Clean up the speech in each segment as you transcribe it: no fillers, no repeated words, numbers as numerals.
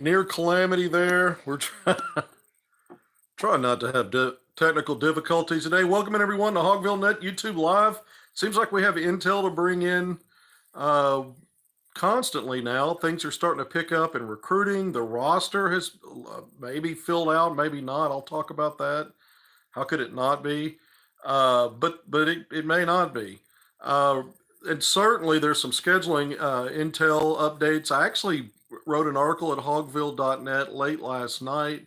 Near calamity there. We're trying not to have technical difficulties today. Welcome everyone to HogvilleNET YouTube Live. Seems like we have intel to bring in constantly now. Things are starting to pick up in recruiting. The roster has maybe filled out, maybe not. I'll talk about that. How could it not be? But it may not be. And certainly there's some scheduling intel updates. I actually wrote an article at HogvilleNET late last night,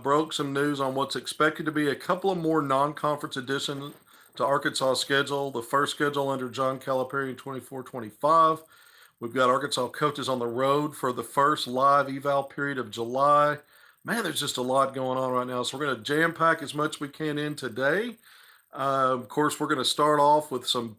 broke some news on what's expected to be a couple of more non-conference additions to Arkansas schedule. The first schedule under John Calipari in 24-25. We've got Arkansas coaches on the road for the first live eval period of July. Man, there's just a lot going on right now. So we're going to jam pack as much as we can in today. Of course, we're going to start off with some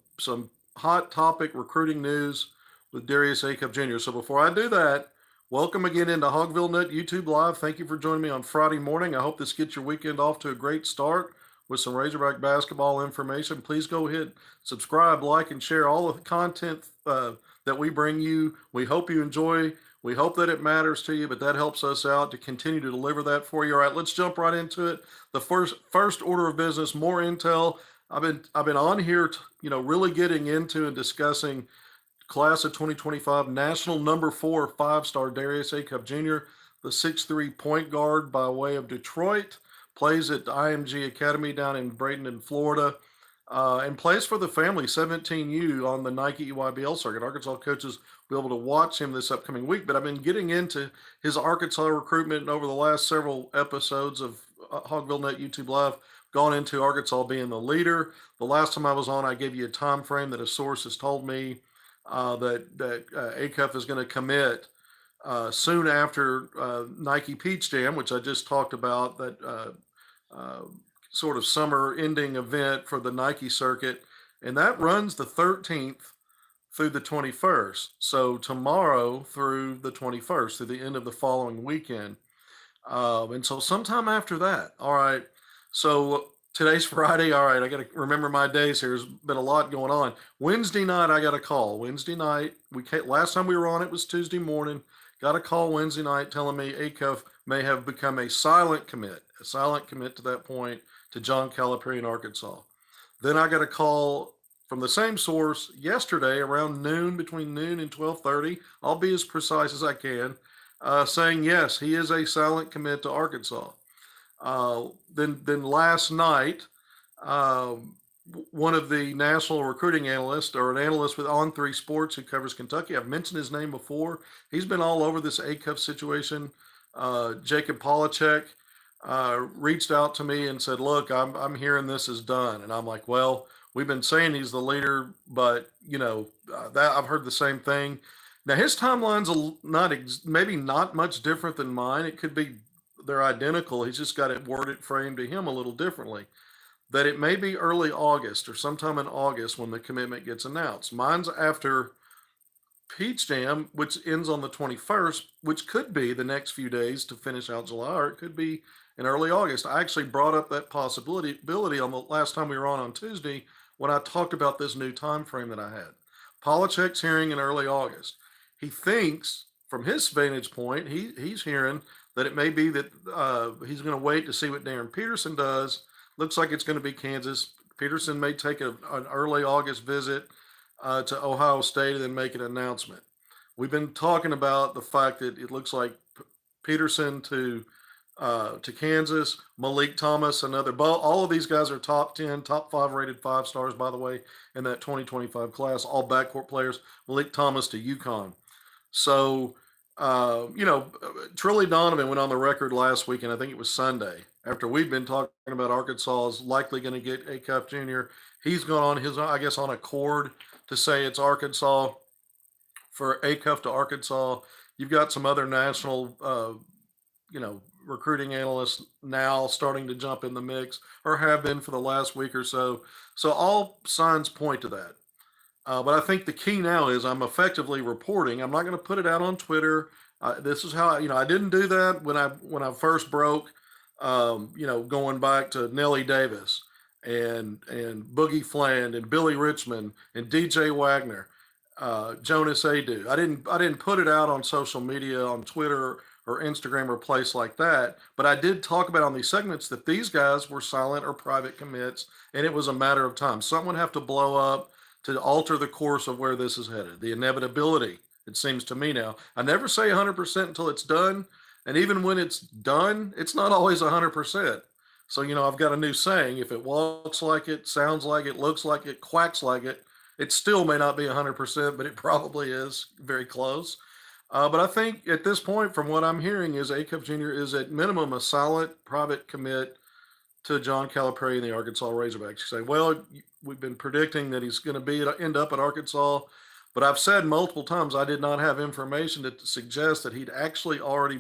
hot topic recruiting news with Darius Acuff Jr. So before I do that, welcome again into HogvilleNET YouTube Live. Thank you for joining me on Friday morning. I hope this gets your weekend off to a great start with some Razorback basketball information. Please go ahead, subscribe, like, and share all of the content that we bring you. We hope you enjoy. We hope that it matters to you, but that helps us out to continue to deliver that for you. All right, let's jump right into it. The first order of business, more intel. I've been on here, really getting into and discussing class of 2025 national number 4 5-star Darius Acuff Jr., the 6'3" point guard by way of Detroit, plays at the IMG Academy down in Bradenton, Florida, and plays for the family 17U on the Nike EYBL circuit. Arkansas coaches will be able to watch him this upcoming week, but I've been getting into his Arkansas recruitment over the last several episodes of HogvilleNET YouTube Live, gone into Arkansas being the leader. The last time I was on, I gave you a time frame that a source has told me that Acuff is going to commit soon after Nike Peach Jam, which I just talked about, that sort of summer ending event for the Nike circuit. And that runs the 13th through the 21st. So tomorrow through the 21st, through the end of the following weekend. And so sometime after that. All right. So today's Friday. All right. I got to remember my days here. There's been a lot going on. Wednesday night, I got a call. Wednesday night, last time we were on, it was Tuesday morning. Got a call Wednesday night telling me Acuff may have become a silent commit to that point to John Calipari in Arkansas. Then I got a call from the same source yesterday around noon, between noon and 12:30. I'll be as precise as I can, saying yes, he is a silent commit to Arkansas. Then last night, one of the national recruiting analysts, or an analyst with On3 Sports who covers Kentucky, I've mentioned his name before. He's been all over this Acuff situation. Jacob Polachek reached out to me and said, "Look, I'm hearing this is done." And I'm like, "Well, we've been saying he's the leader, but that I've heard the same thing." Now his timeline's maybe not much different than mine. It could be they're identical. He's just got it worded, framed to him a little differently. That it may be early August or sometime in August when the commitment gets announced. Mine's after Peach Jam, which ends on the 21st, which could be the next few days to finish out July, or it could be in early August. I actually brought up that possibility on the last time we were on Tuesday when I talked about this new time frame that I had. Polachek's hearing in early August. He thinks, from his vantage point, he's hearing that it may be that he's going to wait to see what Darren Peterson does. Looks like it's going to be Kansas. Peterson may take an early August visit to Ohio State and then make an announcement. We've been talking about the fact that it looks like Peterson to Kansas, Malik Thomas, all of these guys are top 10, top 5 rated 5-stars, by the way, in that 2025 class, all backcourt players. Malik Thomas to UConn. So, Trilly Donovan went on the record last week, and I think it was Sunday, after we've been talking about Arkansas is likely going to get Acuff Jr. He's gone on on accord to say it's Arkansas for Acuff to Arkansas. You've got some other national, recruiting analysts now starting to jump in the mix, or have been for the last week or so. So all signs point to that. But I think the key now is I'm effectively reporting. I'm not going to put it out on Twitter. This is how I didn't do that when I first broke. Going back to Nellie Davis and Boogie Fland and Billy Richmond and DJ Wagner, Jonas Adu. I didn't put it out on social media, on Twitter or Instagram or a place like that. But I did talk about on these segments that these guys were silent or private commits, and it was a matter of time. Someone have to blow up to alter the course of where this is headed. The inevitability, it seems to me now. I never say 100% until it's done. And even when it's done, it's not always 100%. So, I've got a new saying: if it walks like it, sounds like it, looks like it, quacks like it still may not be 100%, but it probably is very close. But I think at this point, from what I'm hearing, is Acuff Jr. is at minimum a solid private commit to John Calipari and the Arkansas Razorbacks. You say, well, we've been predicting that he's going to end up at Arkansas, but I've said multiple times I did not have information to suggest that he'd actually already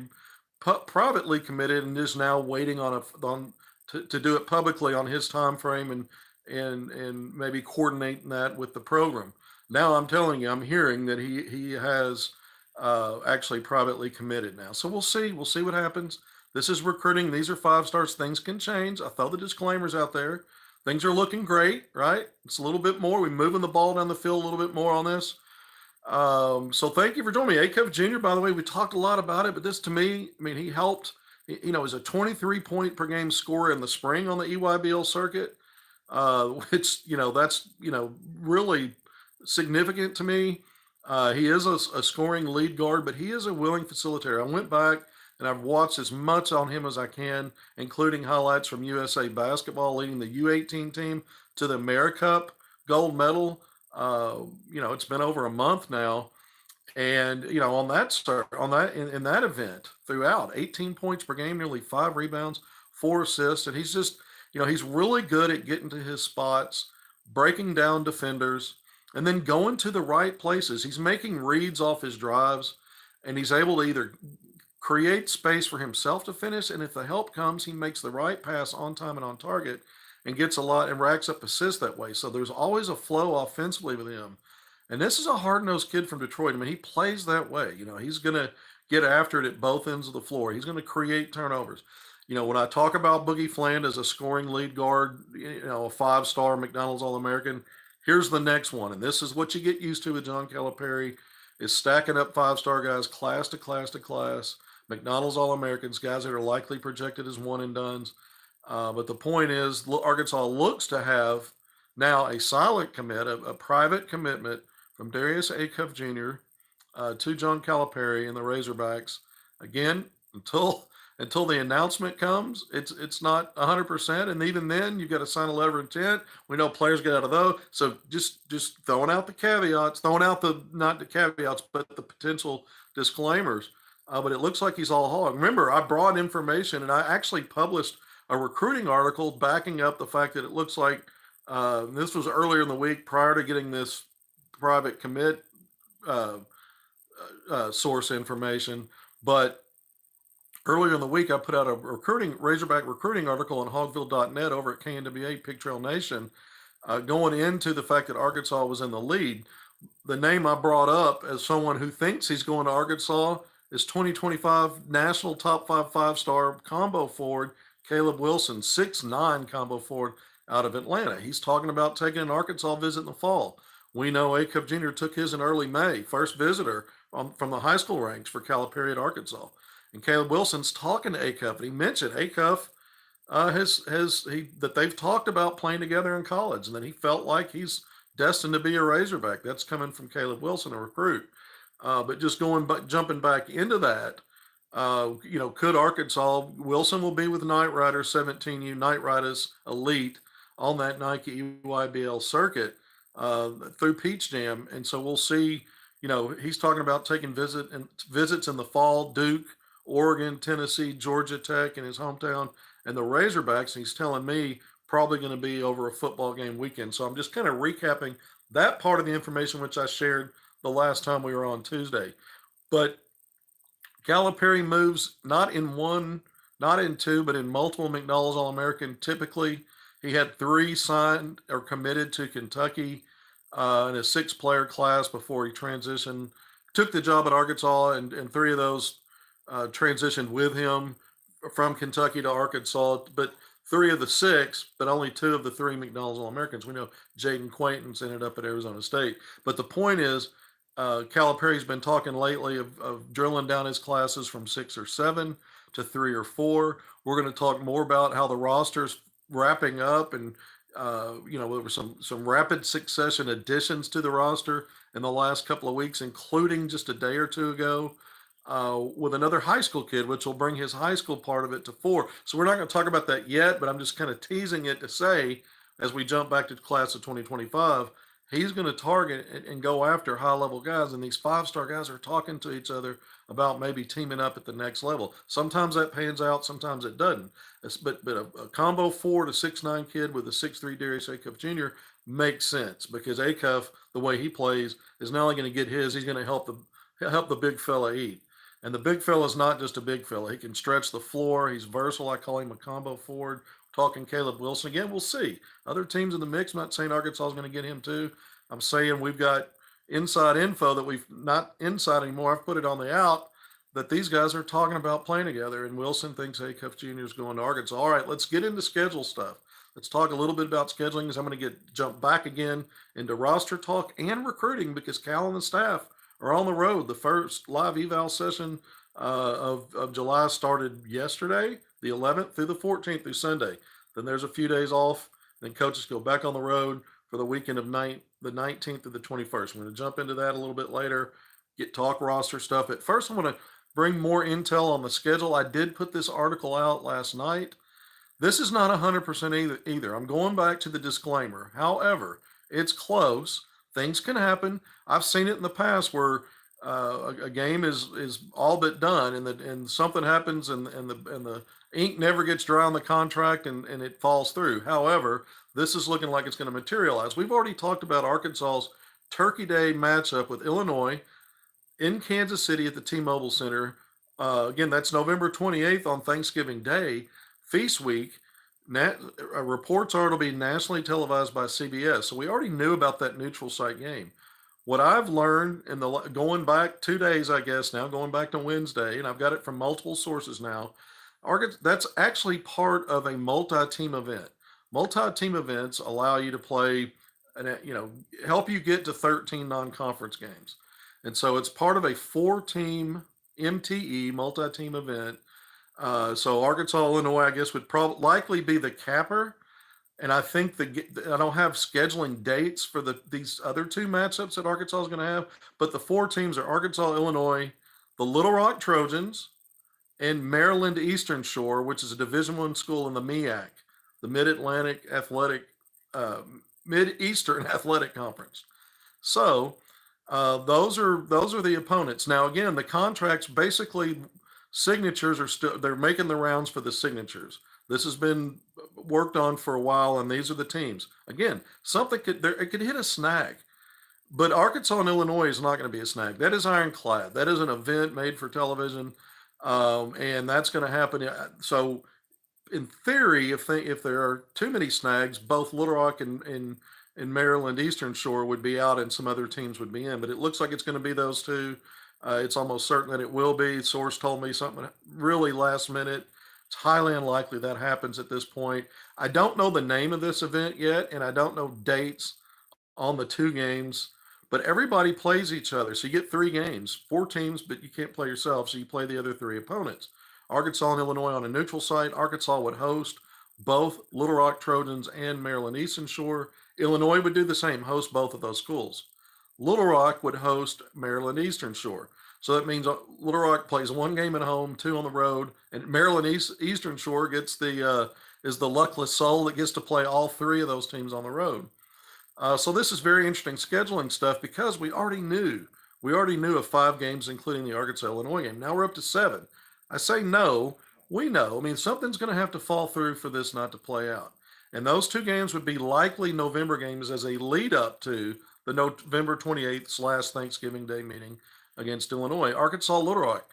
privately committed and is now waiting to do it publicly on his time frame and maybe coordinating that with the program. Now I'm telling you, I'm hearing that he has actually privately committed now. So we'll see. We'll see what happens. This is recruiting. These are 5 stars. Things can change. I throw the disclaimers out there. Things are looking great, right? It's a little bit more. We're moving the ball down the field a little bit more on this. So thank you for joining me. Acuff Jr., by the way, we talked a lot about it, but this to me, he helped, he's a 23 point per game scorer in the spring on the EYBL circuit, which, that's, really significant to me. He is a scoring lead guard, but he is a willing facilitator. I went back and I've watched as much on him as I can, including highlights from USA basketball, leading the U18 team to the AmeriCup gold medal. It's been over a month now, and on that in that event throughout, 18 points per game, nearly 5 rebounds, 4 assists, and he's just he's really good at getting to his spots, breaking down defenders, and then going to the right places. He's making reads off his drives, and he's able to either create space for himself to finish, and if the help comes, he makes the right pass on time and on target and gets a lot and racks up assists that way. So there's always a flow offensively with him. And this is a hard-nosed kid from Detroit. He plays that way. He's going to get after it at both ends of the floor. He's going to create turnovers. When I talk about Boogie Fland as a scoring lead guard, a 5-star McDonald's All-American, here's the next one. And this is what you get used to with John Calipari, is stacking up 5-star guys, class to class to class, McDonald's All-Americans, guys that are likely projected as one-and-dones. But the point is, Arkansas looks to have now a silent commit, a private commitment from Darius Acuff Jr. To John Calipari and the Razorbacks. Again, until the announcement comes, it's not 100%, and even then, you've got to sign a letter of intent. We know players get out of those, so just throwing out the caveats, not the caveats, but the potential disclaimers. But it looks like he's all hog. Remember, I brought information, and I actually published a recruiting article backing up the fact that it looks like this was earlier in the week prior to getting this private commit source information. But earlier in the week, I put out a Razorback recruiting article on HogvilleNET over at KNWA Pig Trail Nation, going into the fact that Arkansas was in the lead. The name I brought up as someone who thinks he's going to Arkansas is 2025 National Top 5 combo forward Caleb Wilson, 6'9" combo forward out of Atlanta. He's talking about taking an Arkansas visit in the fall. We know Acuff Jr. took his in early May, first visitor from the high school ranks for Calipari at Arkansas. And Caleb Wilson's talking to Acuff, and he mentioned Acuff that they've talked about playing together in college, and that he felt like he's destined to be a Razorback. That's coming from Caleb Wilson, a recruit. But just jumping back into that, could Arkansas, Wilson will be with Knight Rider 17U, Knight Riders Elite on that Nike EYBL circuit through Peach Jam. And so we'll see, he's talking about taking visits in the fall, Duke, Oregon, Tennessee, Georgia Tech in his hometown, and the Razorbacks. And he's telling me probably going to be over a football game weekend. So I'm just kind of recapping that part of the information which I shared the last time we were on Tuesday. But Calipari moves not in one, not in two, but in multiple McDonald's All-American. Typically, he had 3 signed or committed to Kentucky in a 6-player class before he transitioned, took the job at Arkansas, and 3 of those transitioned with him from Kentucky to Arkansas. But 3 of the 6, but only 2 of the 3 McDonald's All-Americans. We know Jaden Quaintance ended up at Arizona State. But the point is, Calipari's been talking lately of drilling down his classes from 6 or 7 to 3 or 4. We're going to talk more about how the roster's wrapping up, and there were some rapid succession additions to the roster in the last couple of weeks, including just a day or two ago. With another high school kid, which will bring his high school part of it to 4. So we're not going to talk about that yet, but I'm just kind of teasing it to say, as we jump back to the class of 2025, he's going to target and go after high level guys. And these 5-star guys are talking to each other about maybe teaming up at the next level. Sometimes that pans out, sometimes it doesn't. But a combo 4 to 6'9" kid with a 6'3" Darius Acuff Jr. makes sense, because Acuff, the way he plays, is not only going to get his, he's going to help the big fella eat. And the big fella is not just a big fella. He can stretch the floor. He's versatile. I call him a combo forward. Talking Caleb Wilson. Again, we'll see. Other teams in the mix. I'm not saying Arkansas is going to get him too. I'm saying we've got inside info that we've not inside anymore. I've put it on the out that these guys are talking about playing together, and Wilson thinks Acuff Jr. is going to Arkansas. All right, let's get into schedule stuff. Let's talk a little bit about scheduling, because I'm going to jump back again into roster talk and recruiting, because Cal and the staff are on the road. The first live eval session of July started yesterday, the 11th, through the 14th, through Sunday. Then there's a few days off. Then coaches go back on the road for the weekend of the 19th to the 21st. We're going to jump into that a little bit later, talk roster stuff. At first, I'm going to bring more intel on the schedule. I did put this article out last night. This is not 100% either. I'm going back to the disclaimer. However, it's close. Things can happen. I've seen it in the past where a game is all but done, and something happens, and the ink never gets dry on the contract, and it falls through. However, this is looking like it's going to materialize. We've already talked about Arkansas's Turkey Day matchup with Illinois in Kansas City at the T-Mobile Center. Again, that's November 28th on Thanksgiving Day, Feast Week. Reports are it'll be nationally televised by CBS. So we already knew about that neutral site game. What I've learned going back 2 days, I guess now, going back to Wednesday, and I've got it from multiple sources now, that's actually part of a multi-team event. Multi-team events allow you to play, help you get to 13 non-conference games. And so it's part of a 4-team MTE, multi-team event. So Arkansas, Illinois, I guess, would likely be the capper. And I think I don't have scheduling dates for these other 2 matchups that Arkansas is going to have, but the 4 teams are Arkansas, Illinois, the Little Rock Trojans, and Maryland Eastern Shore, which is a Division I school in the MEAC, the Mid-Eastern Athletic Conference. So those are the opponents. Now, again, the contracts, basically signatures they're making the rounds for the signatures. This has been worked on for a while, and these are the teams. Again, it could hit a snag, but Arkansas and Illinois is not going to be a snag. That is ironclad. That is an event made for television, and that's going to happen. So, in theory, if there are too many snags, both Little Rock and Maryland Eastern Shore would be out, and some other teams would be in. But it looks like it's going to be those 2. It's almost certain that it will be. Source told me something really last minute. It's highly unlikely that happens at this point. I don't know the name of this event yet, and I don't know dates on the 2 games, but everybody plays each other. So you get 3 games, 4 teams, but you can't play yourself, so you play the other 3 opponents. Arkansas and Illinois on a neutral site. Arkansas would host both Little Rock Trojans and Maryland Eastern Shore. Illinois would do the same, host both of those schools. Little Rock would host Maryland Eastern Shore. So that means Little Rock plays 1 game at home, 2 on the road, and Maryland Eastern Shore is the luckless soul that gets to play all 3 of those teams on the road. So this is very interesting scheduling stuff, because we already knew of 5 games, including the Arkansas-Illinois game. Now we're up to 7. I say no, we know. I mean, something's going to have to fall through for this not to play out. And those 2 games would be likely November games as a lead up to the November 28th / Thanksgiving Day meeting against Illinois. Arkansas, Little Rock,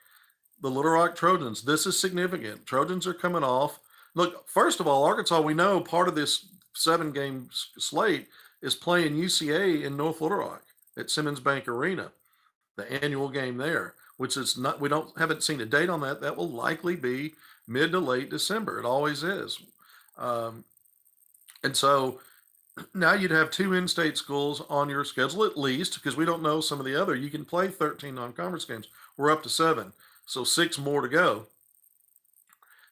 the Little Rock Trojans. This is significant. Trojans are coming off. Look, first of all, Arkansas, we know part of this 7-game slate is playing UCA in North Little Rock at Simmons Bank Arena, the annual game there, which is not, haven't seen a date on that. That will likely be mid to late December. It always is. And so Now you'd have two in-state schools on your schedule at least, because we don't know some of the other. You can play 13 non-conference games. We're up to 7, so 6 more to go.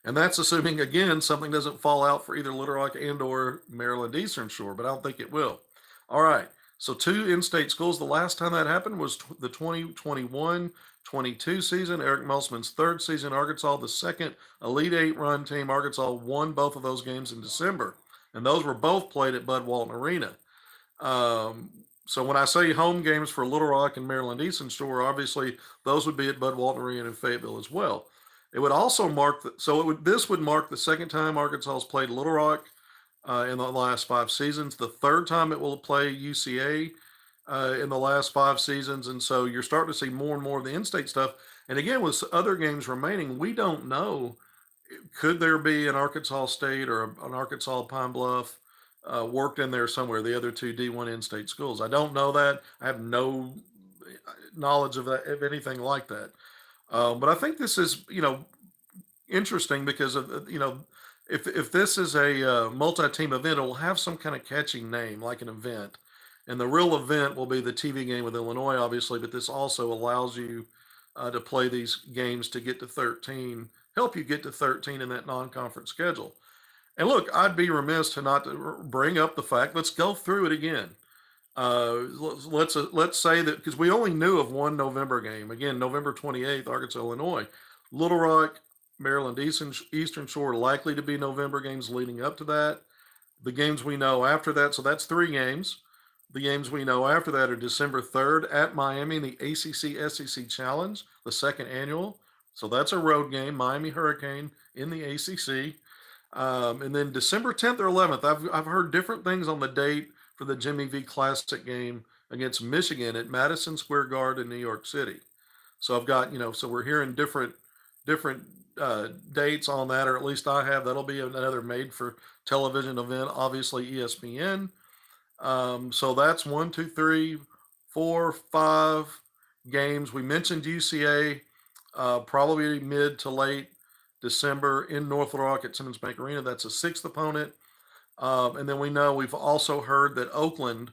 And that's assuming, again, something doesn't fall out for either Little Rock and or Maryland Eastern Shore, but I don't think it will. All right, so two in-state schools. The last time that happened was the 2021-22 season. Eric Melsman's third season. Arkansas, the second Elite Eight run team. Arkansas won both of those games in December, and those were both played at Bud Walton Arena. So when I say home games for Little Rock and Maryland Eastern Shore, obviously those would be at Bud Walton Arena in Fayetteville as well. It would also mark this would mark the second time Arkansas has played Little Rock in the last 5 seasons. The third time it will play UCA in the last 5 seasons, and so you're starting to see more and more of the in-state stuff. And again, with other games remaining, we don't know. Could there be an Arkansas State or an Arkansas Pine Bluff worked in there somewhere? The other two D1 in-state schools. I don't know that. I have no knowledge of that, of anything like that. But I think this is, interesting because of, if this is a multi-team event, it will have some kind of catchy name, like an event. And the real event will be the TV game with Illinois, obviously, but this also allows you to play these games to get to 13, help you get to 13 in that non-conference schedule. And look, I'd be remiss to not to bring up the fact. Let's go through it again. Let's say that, because we only knew of one November game. Again, November 28th, Arkansas, Illinois. Little Rock, Maryland Eastern Shore, likely to be November games leading up to that. The games we know after that, so that's 3 games. The games we know after that are December 3rd at Miami in the ACC SEC Challenge, the second annual. So that's a road game, Miami Hurricane in the ACC. And then December 10th or 11th, I've heard different things on the date for the Jimmy V Classic game against Michigan at Madison Square Garden in New York City. So I've got, so we're hearing different dates on that, or at least I have. That'll be another made for television event, obviously ESPN. So that's 1, 2, 3, 4, 5 games. We mentioned UCA, probably mid to late December in North Little Rock at Simmons Bank Arena. That's a 6th opponent. And then we've also heard that Oakland,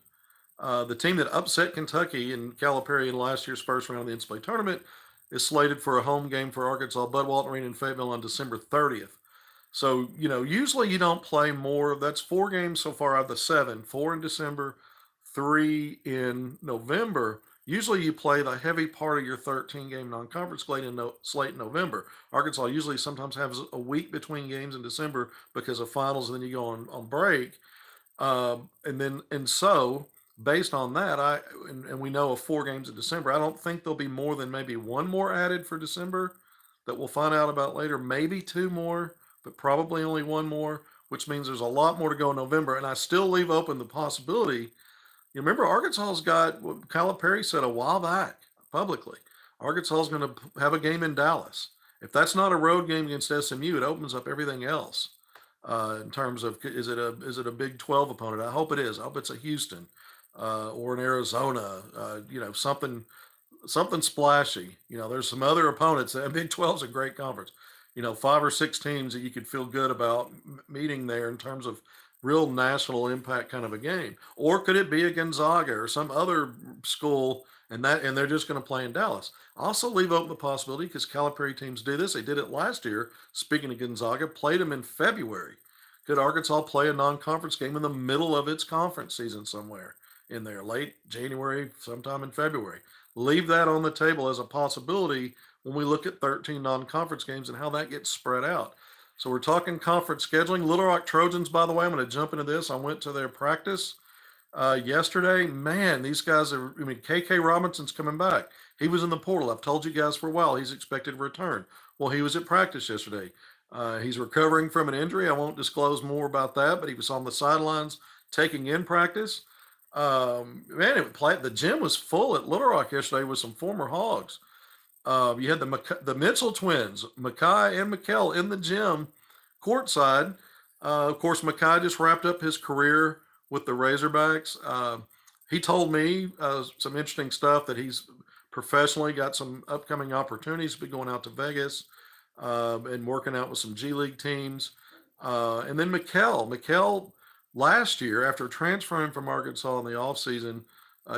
the team that upset Kentucky in Calipari in last year's first round of the NCAA tournament, is slated for a home game for Arkansas, Bud Walton Arena in Fayetteville on December 30th. So, usually you don't play more. That's 4 games so far out of the 7, 4 in December, 3 in November. Usually you play the heavy part of your 13-game non-conference slate in November. Arkansas usually sometimes has a week between games in December because of finals, and then you go on break. And so based on that, and we know of 4 games in December, I don't think there'll be more than maybe 1 more added for December that we'll find out about later. Maybe 2 more, but probably only 1 more, which means there's a lot more to go in November. And I still leave open the possibility. You remember, Arkansas's got what Calipari said a while back publicly. Arkansas is going to have a game in Dallas. If that's not a road game against SMU, it opens up everything else in terms of, is it a Big 12 opponent? I hope it is. I hope it's a Houston or an Arizona. Something splashy. There's some other opponents. Big 12 is a great conference. 5 or 6 teams that you could feel good about meeting there in terms of real national impact kind of a game. Or could it be a Gonzaga or some other school, and they're just going to play in Dallas? I also leave open the possibility, because Calipari teams do this. They did it last year. Speaking of Gonzaga, played them in February. Could Arkansas play a non-conference game in the middle of its conference season somewhere in there, late January, sometime in February? Leave that on the table as a possibility when we look at 13 non-conference games and how that gets spread out. So we're talking conference scheduling. Little Rock Trojans, by the way, I'm going to jump into this. I went to their practice yesterday. Man, these guys KK Robinson's coming back. He was in the portal. I've told you guys for a while he's expected to return. Well, he was at practice yesterday. He's recovering from an injury. I won't disclose more about that, but he was on the sidelines taking in practice. The gym was full at Little Rock yesterday with some former Hogs. You had the Mitchell twins, Makai and Mikkel, in the gym courtside. Of course, Makai just wrapped up his career with the Razorbacks. He told me some interesting stuff, that he's professionally got some upcoming opportunities to be going out to Vegas and working out with some G League teams. And then Mikkel last year, after transferring from Arkansas in the offseason,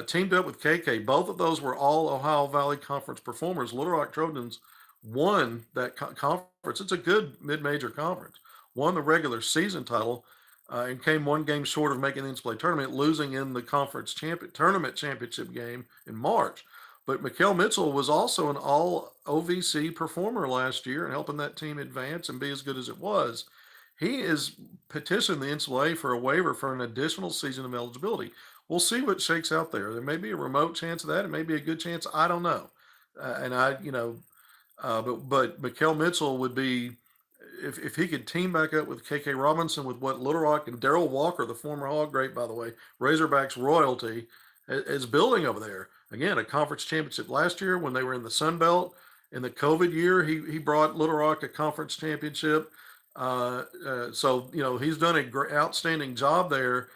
teamed up with KK. Both of those were all Ohio Valley Conference performers. Little Rock Trojans won that conference. It's a good mid-major conference. Won the regular season title and came one game short of making the NCAA tournament, losing in the conference tournament championship game in March. But Mikael Mitchell was also an all OVC performer last year and helping that team advance and be as good as it was. He is petitioned the NCAA for a waiver for an additional season of eligibility. We'll see what shakes out there. There may be a remote chance of that. It may be a good chance. I don't know. And I, you know, but Mikael Mitchell would be if he could team back up with KK Robinson with what Little Rock and Daryl Walker, the former Hog great, by the way, Razorbacks royalty, is building over there. Again, a conference championship last year when they were in the Sun Belt. In the COVID year, he brought Little Rock a conference championship. So you know he's done an outstanding job there,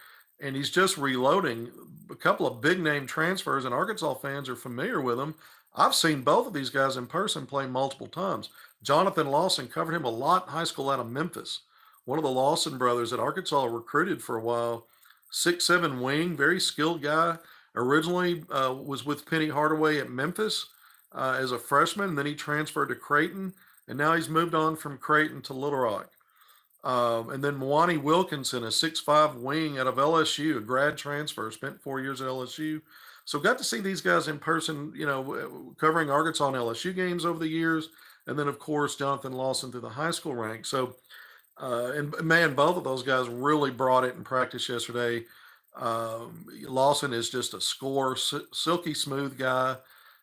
and he's just reloading a couple of big name transfers, and Arkansas fans are familiar with him. I've seen both of these guys in person play multiple times. Jonathan Lawson covered him a lot in high school out of Memphis. One of the Lawson brothers at Arkansas recruited for a while. 6'7" wing, very skilled guy. Originally was with Penny Hardaway at Memphis as a freshman, and then he transferred to Creighton, and now he's moved on from Creighton to Little Rock. And then Mwani Wilkinson, a 6'5" wing out of LSU, a grad transfer, spent 4 years at LSU. So got to see these guys in person, you know, covering Arkansas and LSU games over the years. And then, of course, Jonathan Lawson through the high school ranks. So, and man, both of those guys really brought it in practice yesterday. Lawson is just a silky smooth guy,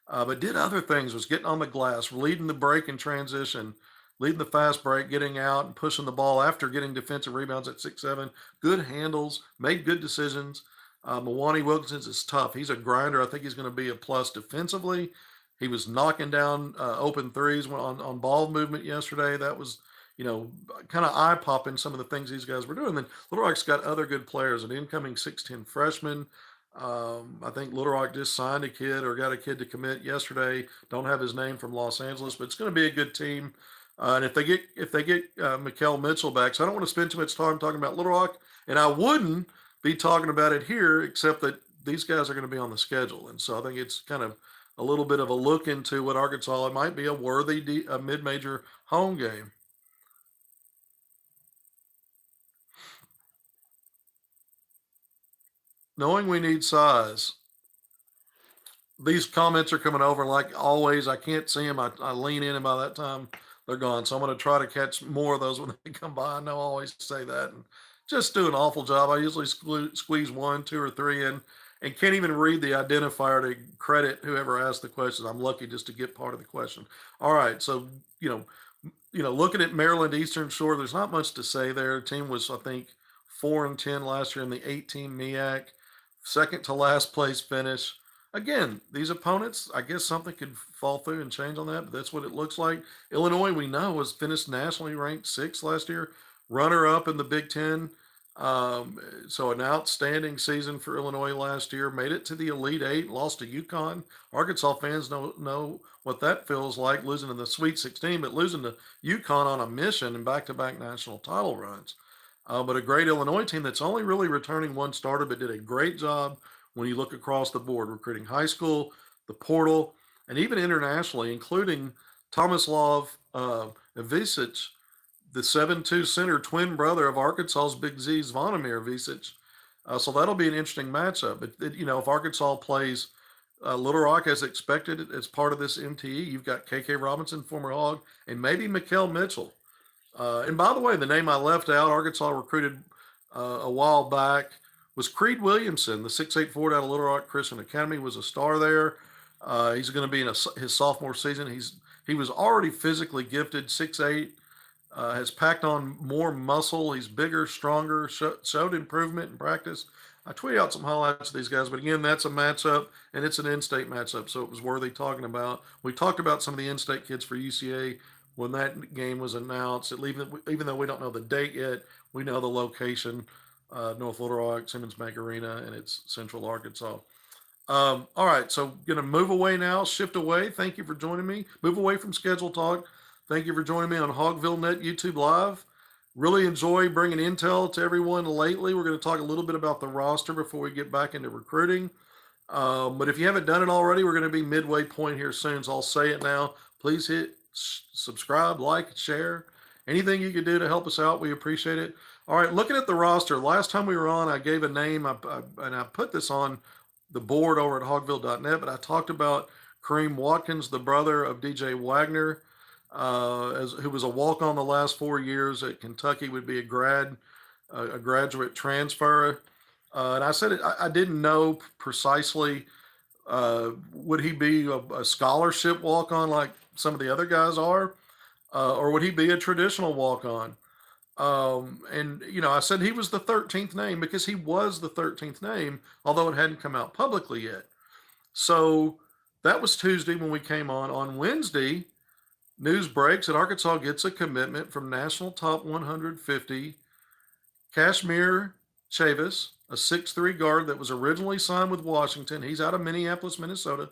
but did other things, was getting on the glass, leading the break in transition, leading the fast break, getting out and pushing the ball after getting defensive rebounds at 6'7". Good handles, made good decisions. Mwani Wilkinson is tough. He's a grinder. I think he's going to be a plus defensively. He was knocking down open threes on ball movement yesterday. That was, you know, kind of eye popping some of the things these guys were doing. Then Little Rock's got other good players, an incoming 6'10" freshman. I think Little Rock just signed a kid or got a kid to commit yesterday. Don't have his name, from Los Angeles, but it's going to be a good team. And if they get Mikael Mitchell back, so I don't want to spend too much time talking about Little Rock, and I wouldn't be talking about it here, except that these guys are going to be on the schedule, and so I think it's kind of a little bit of a look into what Arkansas. It might be a worthy mid-major home game. Knowing we need size, these comments are coming over. Like always, I can't see them. I lean in, and by that time, they're gone. So I'm going to try to catch more of those when they come by. I know I always say that and just do an awful job. I usually squeeze one, two, or three in and can't even read the identifier to credit whoever asked the questions. I'm lucky just to get part of the question. All right. So, looking at Maryland Eastern Shore, there's not much to say there. The team was, I think, 4-10 last year in the 18 MEAC, second to last place finish. Again, these opponents, I guess something could fall through and change on that, but that's what it looks like. Illinois, we know, was finished nationally ranked 6th last year, runner up in the Big Ten. So an outstanding season for Illinois last year. Made it to the Elite Eight, lost to UConn. Arkansas fans know what that feels like, losing in the Sweet 16, but losing to UConn on a mission and back-to-back national title runs. But a great Illinois team that's only really returning one starter, but did a great job when you look across the board, recruiting high school, the portal, and even internationally, including Tomislav Ivisic, the 7'2" center, twin brother of Arkansas's Big Z's Zvonimir Ivisic. So that'll be an interesting matchup. But, if Arkansas plays Little Rock as expected as part of this MTE, you've got KK Robinson, former Hog, and maybe Mikael Mitchell. And by the way, the name I left out, Arkansas recruited a while back, was Creed Williamson, the 6'8" forward out of Little Rock Christian Academy, was a star there. He's going to be in his sophomore season. He was already physically gifted, 6'8", has packed on more muscle. He's bigger, stronger, showed improvement in practice. I tweeted out some highlights of these guys, but again, that's a matchup, and it's an in-state matchup, so it was worthy talking about. We talked about some of the in-state kids for UCA when that game was announced. Even though we don't know the date yet, we know the location, North Little Rock, Simmons Bank Arena, and it's Central Arkansas. All right, so going to move away now, shift away. Thank you for joining me. Move away from schedule talk. Thank you for joining me on HogvilleNET YouTube Live. Really enjoy bringing intel to everyone lately. We're going to talk a little bit about the roster before we get back into recruiting. But if you haven't done it already, we're going to be midway point here soon. So I'll say it now. Please hit subscribe, like, share. Anything you could do to help us out, we appreciate it. All right, looking at the roster, last time we were on, I gave a name, and I put this on the board over at HogvilleNET, but I talked about Kareem Watkins, the brother of DJ Wagner, who was a walk-on the last 4 years at Kentucky, would be a graduate transfer. And I said I didn't know precisely, would he be a scholarship walk-on like some of the other guys are, or would he be a traditional walk-on? And I said he was the 13th name because he was the 13th name, although it hadn't come out publicly yet. So that was Tuesday when we came on. On Wednesday, news breaks that Arkansas gets a commitment from national top 150 Kashmir Chavis, a 6'3" guard that was originally signed with Washington. He's out of Minneapolis, Minnesota,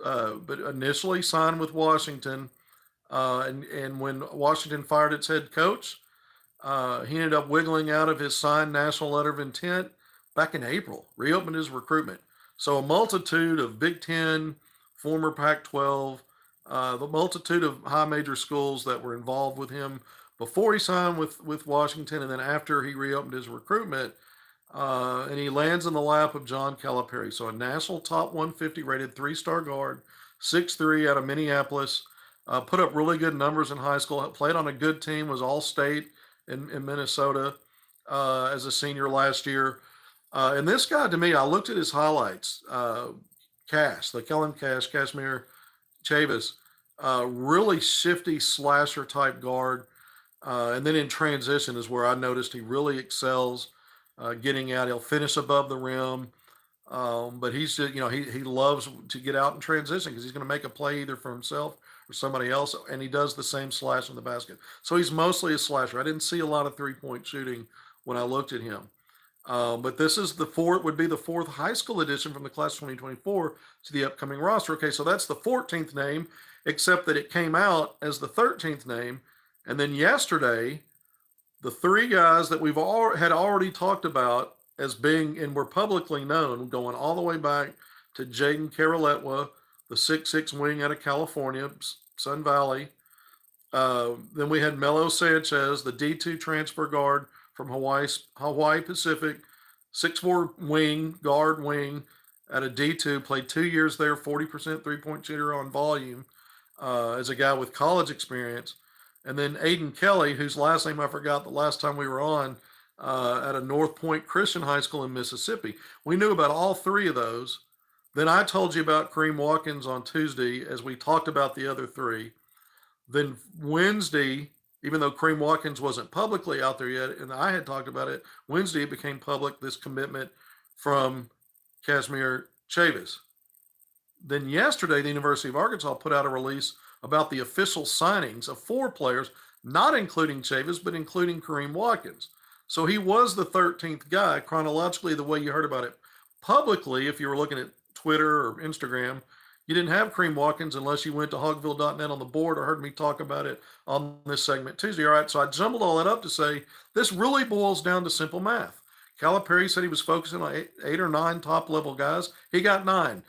but initially signed with Washington. And when Washington fired its head coach, he ended up wiggling out of his signed national letter of intent back in April, reopened his recruitment. So a multitude of Big Ten, former Pac-12, the multitude of high major schools that were involved with him before he signed with Washington, and then after he reopened his recruitment, and he lands in the lap of John Calipari. So a national top 150 rated 3-star guard, 6'3", out of Minneapolis, put up really good numbers in high school, played on a good team, was all-state in Minnesota as a senior last year. And this guy, to me, I looked at his highlights. They call him Kashmir Chavis, really shifty slasher type guard. And then in transition is where I noticed he really excels, getting out. He'll finish above the rim. But he's just, he loves to get out in transition because he's going to make a play either for himself or somebody else. And he does the same slash in the basket. So he's mostly a slasher. I didn't see a lot of 3-point shooting when I looked at him. But this is would be the fourth high school edition from the class 2024 to the upcoming roster. Okay, so that's the 14th name, except that it came out as the 13th name. And then yesterday, the 3 guys that we've had already talked about as being, and were publicly known, going all the way back to Jaden Karaletwa, the 6'6" wing out of California, Sun Valley. Then we had Melo Sanchez, the D2 transfer guard from Hawaii Pacific, 6'4" guard wing at a D2, played 2 years there, 40% 3-point shooter on volume, as a guy with college experience. And then Aiden Kelly, whose last name I forgot the last time we were on, at a North Point Christian High School in Mississippi. We knew about all 3 of those. Then I told you about Kareem Watkins on Tuesday as we talked about the other 3. Then Wednesday, even though Kareem Watkins wasn't publicly out there yet, and I had talked about it, Wednesday it became public, this commitment from Kashmir Chavis. Then yesterday, the University of Arkansas put out a release about the official signings of 4 players, not including Chavis, but including Kareem Watkins. So he was the 13th guy, chronologically, the way you heard about it. Publicly, if you were looking at Twitter or Instagram, you didn't have Kareem Watkins unless you went to HogvilleNET on the board or heard me talk about it on this segment Tuesday. All right, so I jumbled all that up to say this really boils down to simple math. Calipari said he was focusing on 8 or 9 top-level guys. He got 9.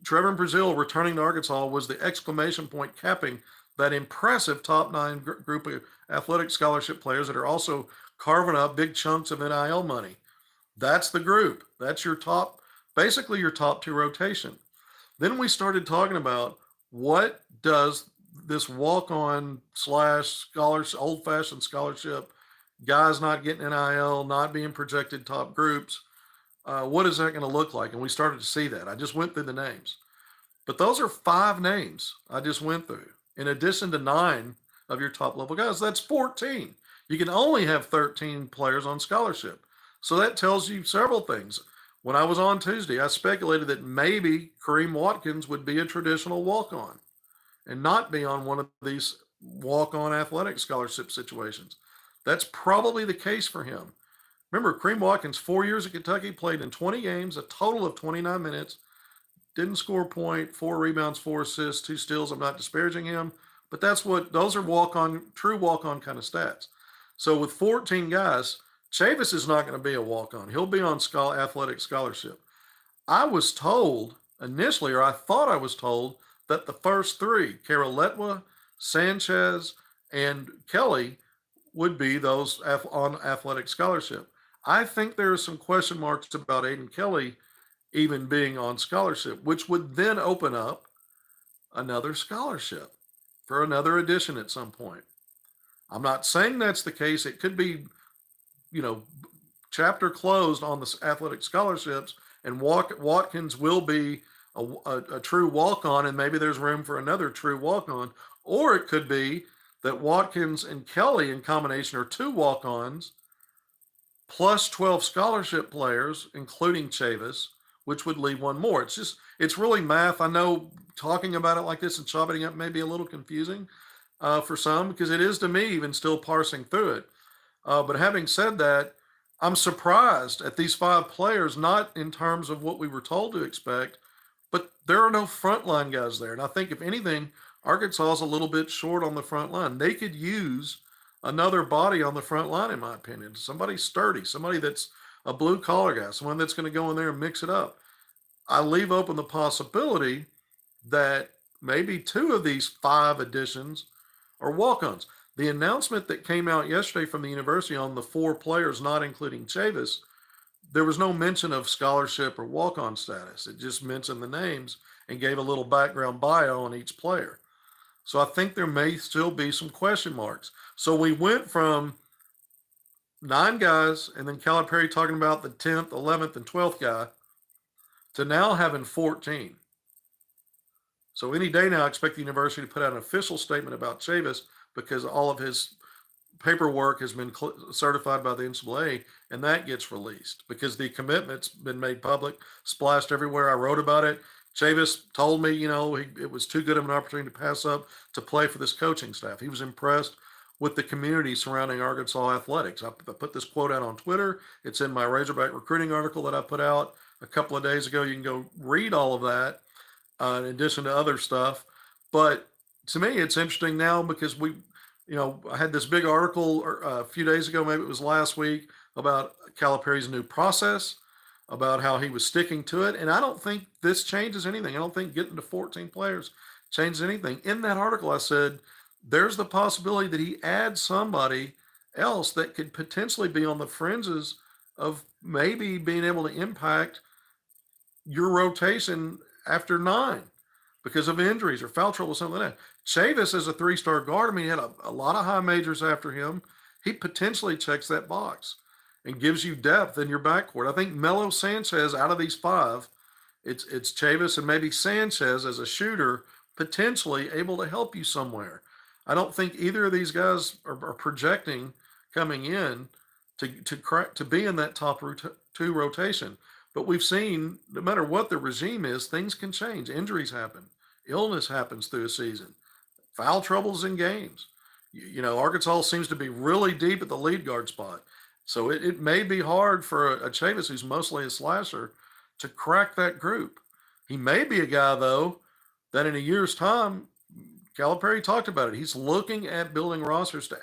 Trevor Brazile returning to Arkansas was the exclamation point capping that impressive top 9 group of athletic scholarship players that are also carving up big chunks of NIL money. That's the group. That's your top, basically your top 2 rotation. Then we started talking about what does this walk-on / old-fashioned scholarship, guys not getting NIL, not being projected top groups, what is that going to look like? And we started to see that. I just went through the names. But those are 5 names I just went through. In addition to 9 of your top-level guys, that's 14. You can only have 13 players on scholarship. So that tells you several things. When I was on Tuesday, I speculated that maybe Kareem Watkins would be a traditional walk-on and not be on one of these walk-on athletic scholarship situations. That's probably the case for him. Remember, Kareem Watkins, 4 years at Kentucky, played in 20 games, a total of 29 minutes, didn't score a point, 4 rebounds, 4 assists, 2 steals. I'm not disparaging him, but those are true walk-on kind of stats. So with 14 guys, Chavis is not going to be a walk-on. He'll be on athletic scholarship. I was told initially, or I thought I was told, that the first three, Letwa, Sanchez, and Kelly, would be those on athletic scholarship. I think there are some question marks about Aiden Kelly even being on scholarship, which would then open up another scholarship for another edition at some point. I'm not saying that's the case. It could be, you know, chapter closed on the athletic scholarships, and Watkins will be a true walk-on, and maybe there's room for another true walk-on. Or it could be that Watkins and Kelly in combination are two walk-ons plus 12 scholarship players, including Chavis, which would leave one more. It's really math. I know talking about it like this and chopping it up may be a little confusing for some, because it is to me even still parsing through it. But having said that, I'm surprised at these five players, not in terms of what we were told to expect, but there are no frontline guys there. And I think, if anything, Arkansas is a little bit short on the front line. They could use another body on the front line, in my opinion. Somebody sturdy, somebody that's a blue collar guy, someone that's going to go in there and mix it up. I leave open the possibility that maybe two of these five additions are walk-ons. The announcement that came out yesterday from the university on the four players, not including Chavis, there was no mention of scholarship or walk-on status. It just mentioned the names and gave a little background bio on each player. So I think there may still be some question marks. So we went from 9 guys, and then Calipari talking about the 10th, 11th, and 12th guy, to now having 14. So any day now, I expect the university to put out an official statement about Chavis, because all of his paperwork has been certified by the NCAA, and that gets released because the commitment's been made public, splashed everywhere. I wrote about it. Chavis told me, it was too good of an opportunity to pass up to play for this coaching staff. He was impressed with the community surrounding Arkansas athletics. I put this quote out on Twitter. It's in my Razorback recruiting article that I put out a couple of days ago. You can go read all of that in addition to other stuff. But to me, it's interesting now because I had this big article a few days ago, maybe it was last week, about Calipari's new process, about how he was sticking to it. And I don't think this changes anything. I don't think getting to 14 players changes anything. In that article, I said, there's the possibility that he adds somebody else that could potentially be on the fringes of maybe being able to impact your rotation after 9 because of injuries or foul trouble, something like that. Chavis is a 3-star guard. I mean, he had a lot of high majors after him. He potentially checks that box and gives you depth in your backcourt. I think Melo Sanchez, out of these 5, it's Chavis and maybe Sanchez as a shooter, potentially able to help you somewhere. I don't think either of these guys are projecting coming in to be in that top 2 rotation. But we've seen, no matter what the regime is, things can change. Injuries happen. Illness happens through a season. Foul troubles in games. Arkansas seems to be really deep at the lead guard spot. So it may be hard for a Chavis, who's mostly a slasher, to crack that group. He may be a guy, though, that in a year's time, Calipari talked about it. He's looking at building rosters to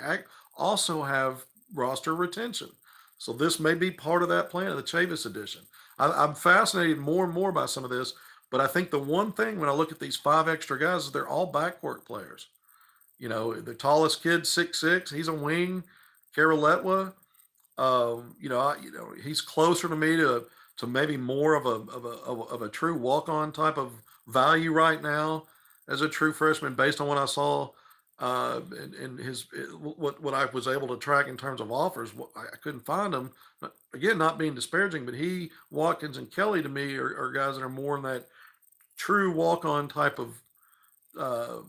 also have roster retention. So this may be part of that plan of the Chavis edition. I'm fascinated more and more by some of this, but I think the one thing when I look at these 5 extra guys is they're all backcourt players. The tallest kid, 6'6", he's a wing. Letwa, he's closer to me to maybe more of a true walk-on type of value right now as a true freshman, based on what I saw in his what I was able to track in terms of offers. I couldn't find them. But again, not being disparaging, but he, Watkins, and Kelly to me are guys that are more in that true walk-on type of how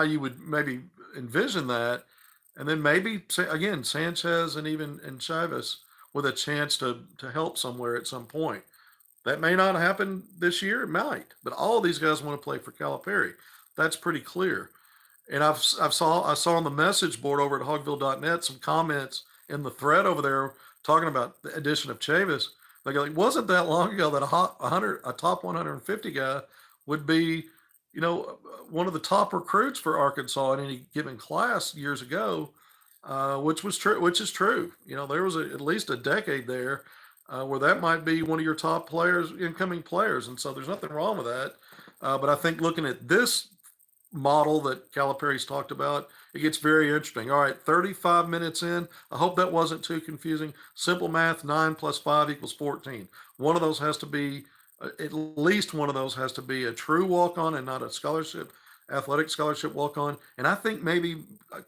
you would maybe envision that. And then maybe, again, Sanchez and Chavis with a chance to help somewhere at some point. That may not happen this year. It might. But all of these guys want to play for Calipari. That's pretty clear. And I saw on the message board over at HogvilleNET some comments in the thread over there talking about the addition of Chavis. Like, wasn't that long ago that a top 150 guy would be, one of the top recruits for Arkansas in any given class years ago. which was true, which is true. There was at least a decade there where that might be one of your top players, incoming players, and so there's nothing wrong with that. But I think looking at this model that Calipari's talked about, it gets very interesting. All right, 35 minutes in. I hope that wasn't too confusing. Simple math: 9 + 5 = 14. One of those has to be, at least one of those has to be a true walk on and not a scholarship, athletic scholarship walk on. And I think maybe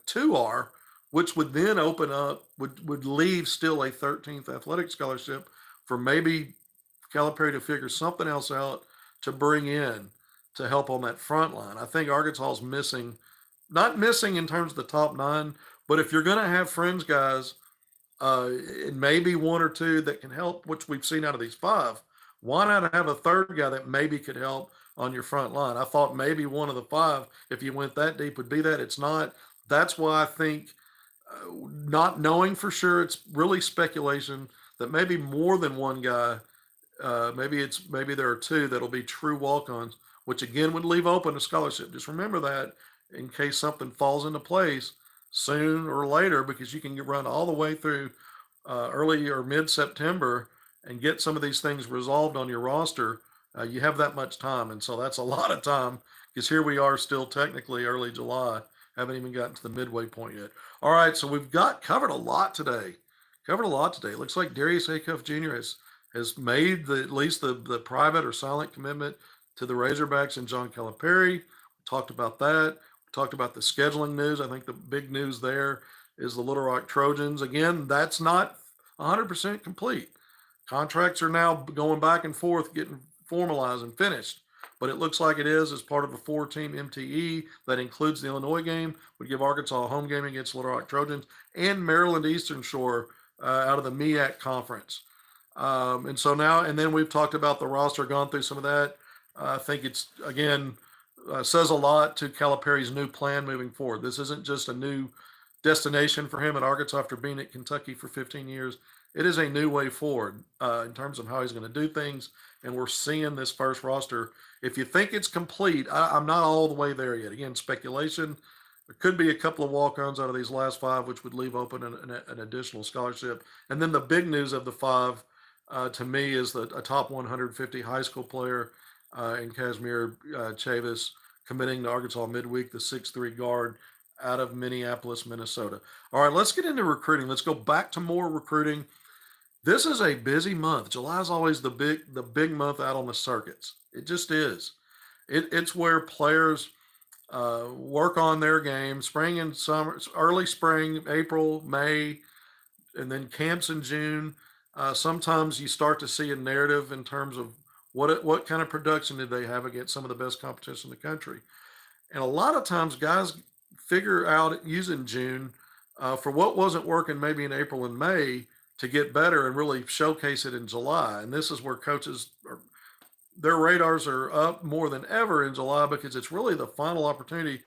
two are, which would then open up, would leave still a 13th athletic scholarship for maybe Calipari to figure something else out to bring in to help on that front line. I think Arkansas is missing, not missing in terms of the top nine, but if you're going to have fringe guys, and maybe one or two that can help, which we've seen out of these five, why not have a third guy that maybe could help on your front line? I thought maybe one of the five, if you went that deep, would be that. It's not. That's why I think, not knowing for sure, it's really speculation that maybe more than one guy, maybe there are two that'll be true walk-ons, which again would leave open a scholarship. Just remember that in case something falls into place soon or later, because you can run all the way through early or mid-September and get some of these things resolved on your roster. You have that much time, and so that's a lot of time, because here we are still technically early July, haven't even gotten to the midway point yet. All right, so we've covered a lot today. Covered a lot today. It looks like Darius Acuff Jr. has made at least the private or silent commitment to the Razorbacks and John Calipari. We talked about that. We talked about the scheduling news. I think the big news there is the Little Rock Trojans. Again, that's not 100% complete. Contracts are now going back and forth, getting formalized and finished. But it looks like it is, as part of a 4-team MTE that includes the Illinois game, would give Arkansas a home game against Little Rock Trojans and Maryland Eastern Shore out of the MEAC conference. And so now, and then we've talked about the roster, gone through some of that. I think it's, again, says a lot to Calipari's new plan moving forward. This isn't just a new destination for him at Arkansas after being at Kentucky for 15 years. It is a new way forward in terms of how he's going to do things. And we're seeing this first roster. If you think it's complete, I'm not all the way there yet. Again, speculation. There could be a couple of walk-ons out of these last five, which would leave open an additional scholarship. And then the big news of the five, to me, is a top 150 high school player in Casimir Chavis, committing to Arkansas midweek, the 6'3" guard out of Minneapolis, Minnesota. All right, let's get into recruiting. Let's go back to more recruiting. This is a busy month. July is always the big month out on the circuits. It just is. It's where players work on their game. Spring and summer, early spring, April, May, and then camps in June. Sometimes you start to see a narrative in terms of what kind of production did they have against some of the best competition in the country. And a lot of times guys figure out using June for what wasn't working maybe in April and May to get better and really showcase it in July. And this is where coaches their radars are up more than ever in July, because it's really the final opportunity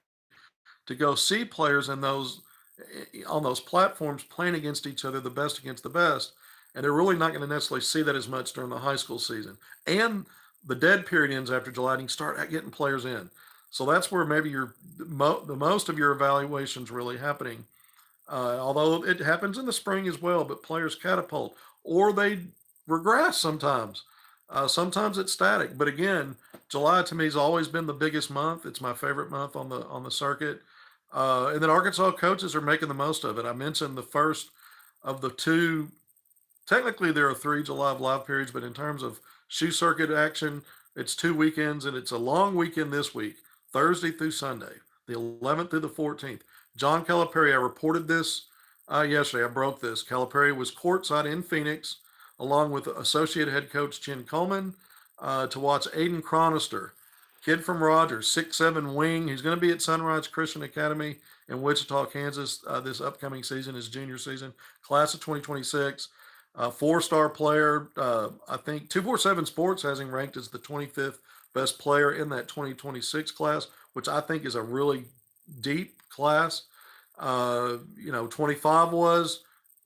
to go see players in those on those platforms playing against each other, the best against the best. And they're really not going to necessarily see that as much during the high school season. And the dead period ends after July, and you start getting players in. So that's where maybe the most of your evaluation's really happening. Although it happens in the spring as well, but players catapult or they regress sometimes. Sometimes it's static, but again, July to me has always been the biggest month. It's my favorite month on the circuit, and then Arkansas coaches are making the most of it. I mentioned the first of the two. Technically, there are three July live periods, but in terms of shoe circuit action, it's 2 weekends, and it's a long weekend this week, Thursday through Sunday, the 11th through the 14th. John Calipari, I reported this yesterday. I broke this. Calipari was courtside in Phoenix, along with associate head coach Jen Coleman, to watch Aiden Chronister, kid from Rogers, 6'7" wing. He's going to be at Sunrise Christian Academy in Wichita, Kansas this upcoming season, his junior season, class of 2026. Four-star player. I think 247 Sports has him ranked as the 25th best player in that 2026 class, which I think is a really deep class. 25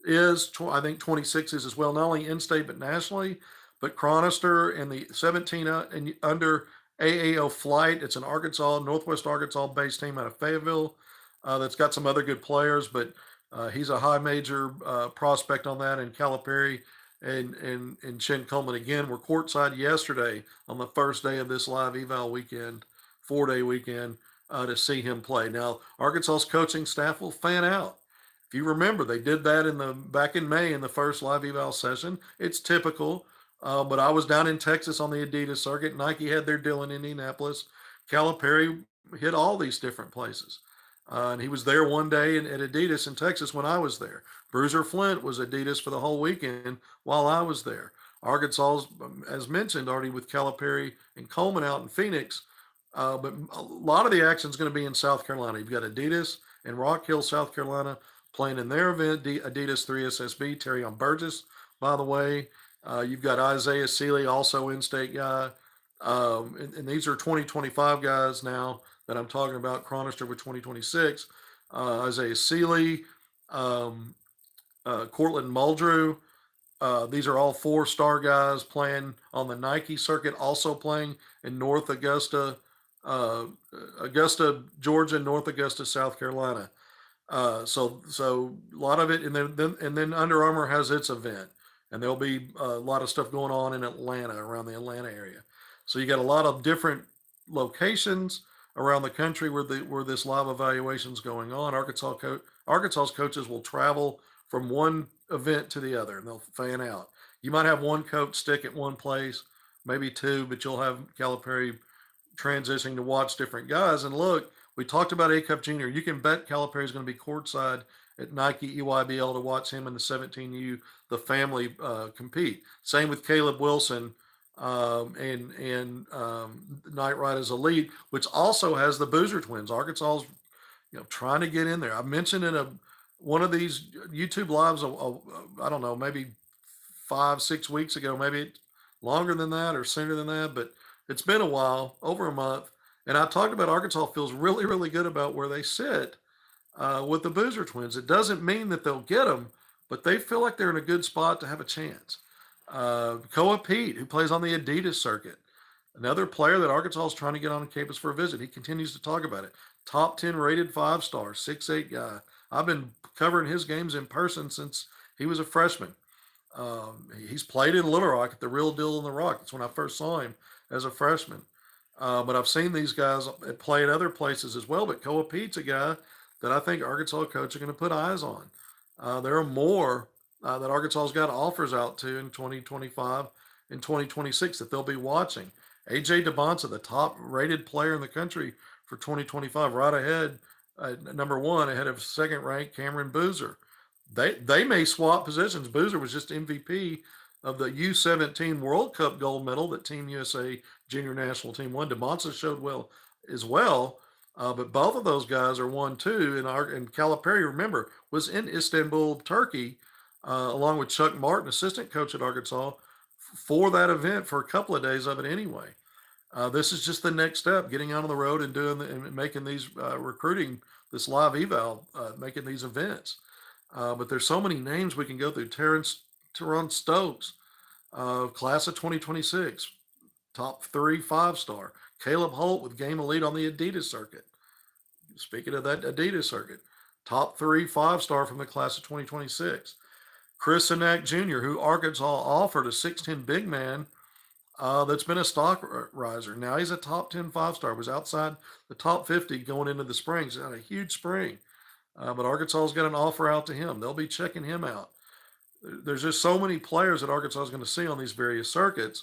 I think 26 is as well, not only in-state but nationally. But Chronister and the 17 and under AAO Flight, it's an Northwest Arkansas based team out of Fayetteville that's got some other good players. But He's a high major prospect on that, and Calipari and Chin Coleman again were courtside yesterday on the first day of this live eval weekend, 4-day weekend, to see him play. Now, Arkansas's coaching staff will fan out. If you remember, they did that in the back in May in the first live eval session. It's typical, but I was down in Texas on the Adidas circuit. Nike had their deal in Indianapolis. Calipari hit all these different places. And he was there one day at Adidas in Texas when I was there. Bruiser Flint was Adidas for the whole weekend while I was there. Arkansas, as mentioned, already with Calipari and Coleman out in Phoenix. But a lot of the action is going to be in South Carolina. You've got Adidas and Rock Hill, South Carolina, playing in their event. Adidas 3SSB, Terrion Burgess, by the way. You've got Isaiah Sealy, also in-state guy. And these are 2025 guys now that I'm talking about. Chronister with 2026. Isaiah Sealy, Cortland Muldrew. These are all 4-star guys playing on the Nike circuit, also playing in North Augusta, Georgia, North Augusta, South Carolina. So a lot of it, and then Under Armour has its event, and there'll be a lot of stuff going on in Atlanta, around the Atlanta area. So you got a lot of different locations around the country where this live evaluation is going on. Arkansas's coaches will travel from one event to the other, and they'll fan out. You might have one coach stick at one place, maybe two, but you'll have Calipari transitioning to watch different guys. And look, we talked about Acuff Jr. You can bet Calipari is going to be courtside at Nike EYBL to watch him and the 17U, the family, compete. Same with Caleb Wilson and Knight Riders Elite, which also has the Boozer twins. Arkansas's trying to get in there. I mentioned in one of these YouTube lives, I don't know, maybe 5-6 weeks ago, maybe longer than that or sooner than that, but it's been a while, over a month. And I talked about Arkansas feels really, really good about where they sit with the Boozer twins. It doesn't mean that they'll get them, but they feel like they're in a good spot to have a chance. Koa Pete, who plays on the Adidas circuit, another player that Arkansas is trying to get on campus for a visit. He continues to talk about it. Top 10 rated 5-star, 6'8" guy. I've been covering his games in person since he was a freshman. He's played in Little Rock at the Real Deal in the Rock. That's when I first saw him as a freshman. But I've seen these guys play at other places as well. But Koa Pete's a guy that I think Arkansas coaches are going to put eyes on. There are more that Arkansas's got offers out to in 2025 and 2026 that they'll be watching. AJ DeBonsa, the top rated player in the country for 2025, right ahead, number one, ahead of second ranked Cameron Boozer. They may swap positions. Boozer was just MVP of the U17 World Cup gold medal that Team USA junior national team won. DeBonsa showed well as well, but both of those guys are 1-2. And Calipari, remember, was in Istanbul, Turkey, along with Chuck Martin, assistant coach at Arkansas, for that event for a couple of days of it anyway. This is just the next step, getting out on the road and and making these recruiting, this live eval, making these events. But there's so many names we can go through. Teron Stokes, class of 2026, top 3 5-star. Caleb Holt with Game Elite on the Adidas circuit. Speaking of that Adidas circuit, top 3 5-star from the class of 2026. Chris Sinak Jr., who Arkansas offered a 6'10" big man that's been a stock riser. Now he's a top 10 5-star, was outside the top 50 going into the spring. He's had a huge spring. But Arkansas's got an offer out to him. They'll be checking him out. There's just so many players that Arkansas is going to see on these various circuits.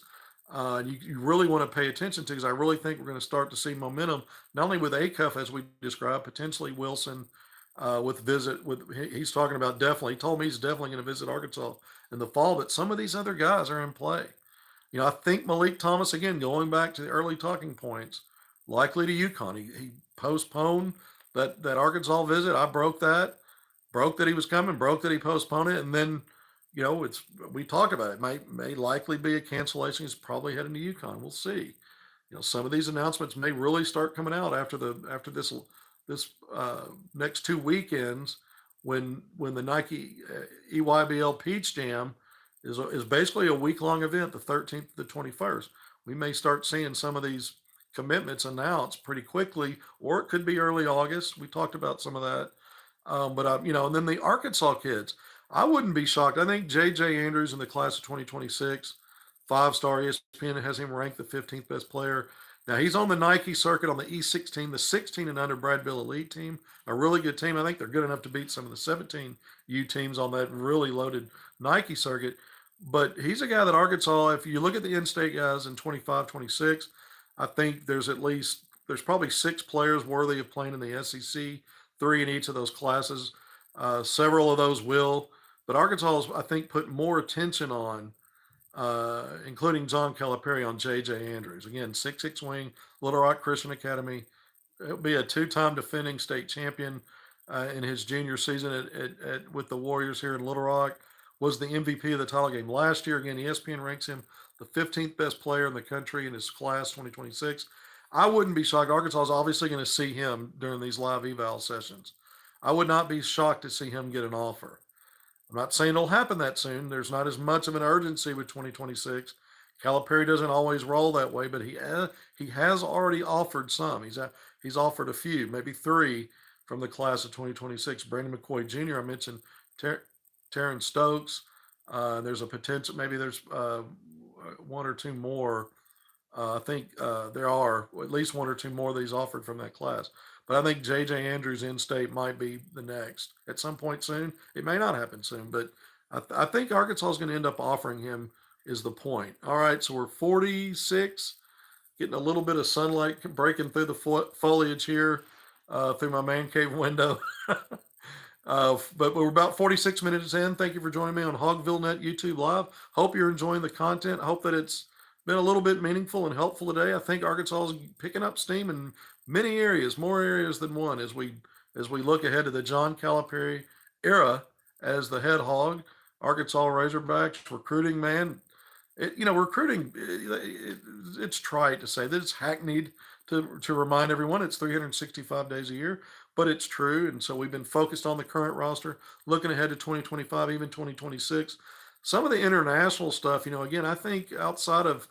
You really want to pay attention to, because I really think we're going to start to see momentum, not only with Acuff, as we described, potentially Wilson he's talking about definitely. He told me he's definitely going to visit Arkansas in the fall, but some of these other guys are in play. I think Malik Thomas, again, going back to the early talking points, likely to UConn. He postponed that Arkansas visit. I broke that he was coming, broke that he postponed it, and then we talked about it. May likely be a cancellation. He's probably heading to UConn. We'll see. Some of these announcements may really start coming out after this next 2 weekends, when the Nike EYBL Peach Jam is basically a week-long event, the 13th to the 21st. We may start seeing some of these commitments announced pretty quickly, or it could be early August. We talked about some of that. And then the Arkansas kids, I wouldn't be shocked. I think J.J. Andrews in the class of 2026, five-star. ESPN has him ranked the 15th best player. Now he's on the Nike circuit on the E16, the 16 and under Brad Bill Elite team, a really good team. I think they're good enough to beat some of the 17U teams on that really loaded Nike circuit. But he's a guy that Arkansas, if you look at the in-state guys in 25, 26, I think there's probably six players worthy of playing in the SEC, three in each of those classes. Several of those will, but Arkansas is, I think, put more attention on, including John Calipari, on J.J. Andrews. Again, 6'6" wing, Little Rock Christian Academy. He'll be a two-time defending state champion in his junior season with the Warriors here in Little Rock. Was the MVP of the title game last year. Again, ESPN ranks him the 15th best player in the country in his class 2026. I wouldn't be shocked. Arkansas is obviously going to see him during these live eval sessions. I would not be shocked to see him get an offer. I'm not saying it'll happen that soon. There's not as much of an urgency with 2026. Calipari doesn't always roll that way, but he has already offered some. He's offered a few, maybe three from the class of 2026. Brandon McCoy Jr. I mentioned Terran Stokes. There's a potential. Maybe there's one or two more. I think there are at least one or two more that he's offered from that class. But I think J.J. Andrews in-state might be the next at some point soon. It may not happen soon, but I think Arkansas is going to end up offering him is the point. All right, so we're 46, getting a little bit of sunlight breaking through the foliage here through my man cave window. But we're about 46 minutes in. Thank you for joining me on HogvilleNET YouTube Live. Hope you're enjoying the content. Hope that it's been a little bit meaningful and helpful today. I think Arkansas is picking up steam in many areas, more areas than one, as we look ahead to the John Calipari era as the head hog. Arkansas Razorbacks recruiting, man. Recruiting. It's trite to say that, it's hackneyed to remind everyone it's 365 days a year, but it's true. And so we've been focused on the current roster, looking ahead to 2025, even 2026. Some of the international stuff, again, I think outside of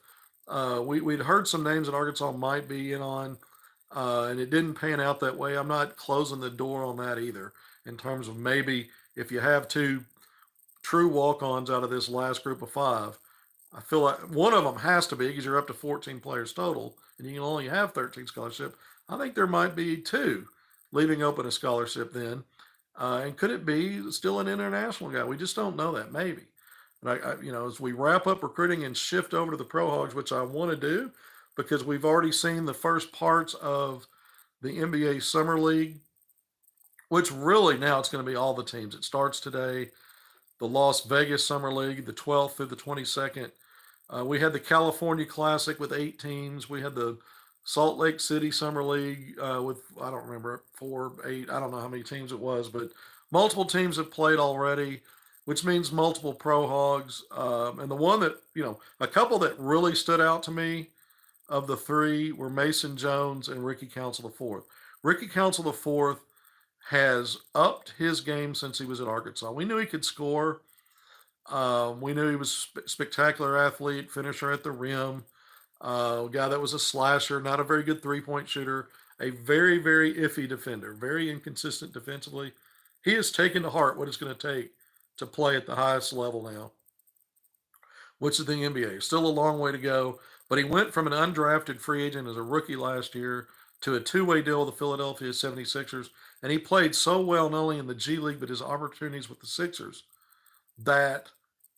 we'd heard some names that Arkansas might be in on, and it didn't pan out that way. I'm not closing the door on that either, in terms of maybe if you have two true walk-ons out of this last group of five, I feel like one of them has to be, because you're up to 14 players total, and you can only have 13 scholarship. I think there might be two, leaving open a scholarship then. And could it be still an international guy? We just don't know that, maybe. And as we wrap up recruiting and shift over to the Pro Hogs, which I want to do, because we've already seen the first parts of the NBA Summer League, which really now it's going to be all the teams. It starts today. The Las Vegas Summer League, the 12th through the 22nd. We had the California Classic with 8 teams. We had the Salt Lake City Summer League with, I don't remember, 4, 8, I don't know how many teams it was, but multiple teams have played already, which means multiple Pro Hogs. And the one that, a couple that really stood out to me of the three were Mason Jones and Ricky Council IV. Ricky Council IV has upped his game since he was at Arkansas. We knew he could score. We knew he was a spectacular athlete, finisher at the rim, a guy that was a slasher, not a very good three-point shooter, a very, very iffy defender, very inconsistent defensively. He has taken to heart what it's going to take to play at the highest level now, which is the NBA. Still a long way to go, but he went from an undrafted free agent as a rookie last year to a two-way deal with the Philadelphia 76ers, and he played so well not only in the G League but his opportunities with the Sixers that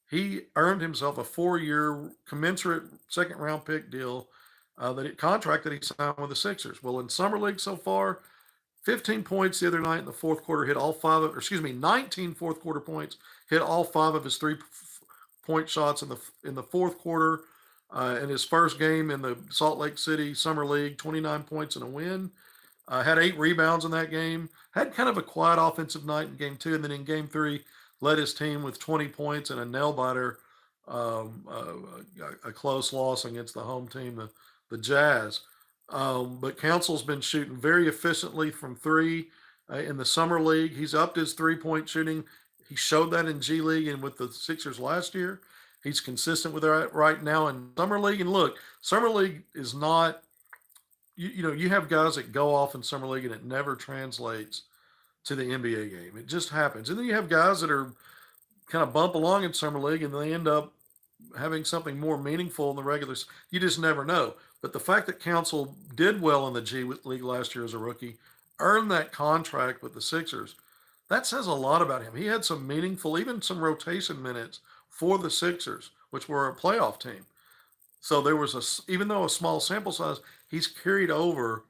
he earned himself a 4-year commensurate second-round pick deal, contract that he signed with the Sixers. Well, in Summer League so far, 15 points the other night in the fourth quarter, 19 fourth quarter points, hit all 5 of his 3-point shots in the fourth quarter. In his first game in the Salt Lake City Summer League, 29 points and a win. Had 8 rebounds in that game. Had kind of a quiet offensive night in game 2, and then in game 3, led his team with 20 points and a nail-biter, a close loss against the home team, the Jazz. But Council's been shooting very efficiently from 3 in the Summer League. He's upped his 3-point shooting. He showed that in G League and with the Sixers last year. He's consistent with that right now in Summer League. And look, Summer League is not, you have guys that go off in Summer League and it never translates to the NBA game. It just happens. And then you have guys that are kind of bump along in summer league and they end up having something more meaningful in the regular. You just never know. But the fact that Council did well in the G League last year as a rookie, earned that contract with the Sixers, that says a lot about him. He had some meaningful, even some rotation minutes for the Sixers, which were a playoff team. So there was even though a small sample size, he's carried over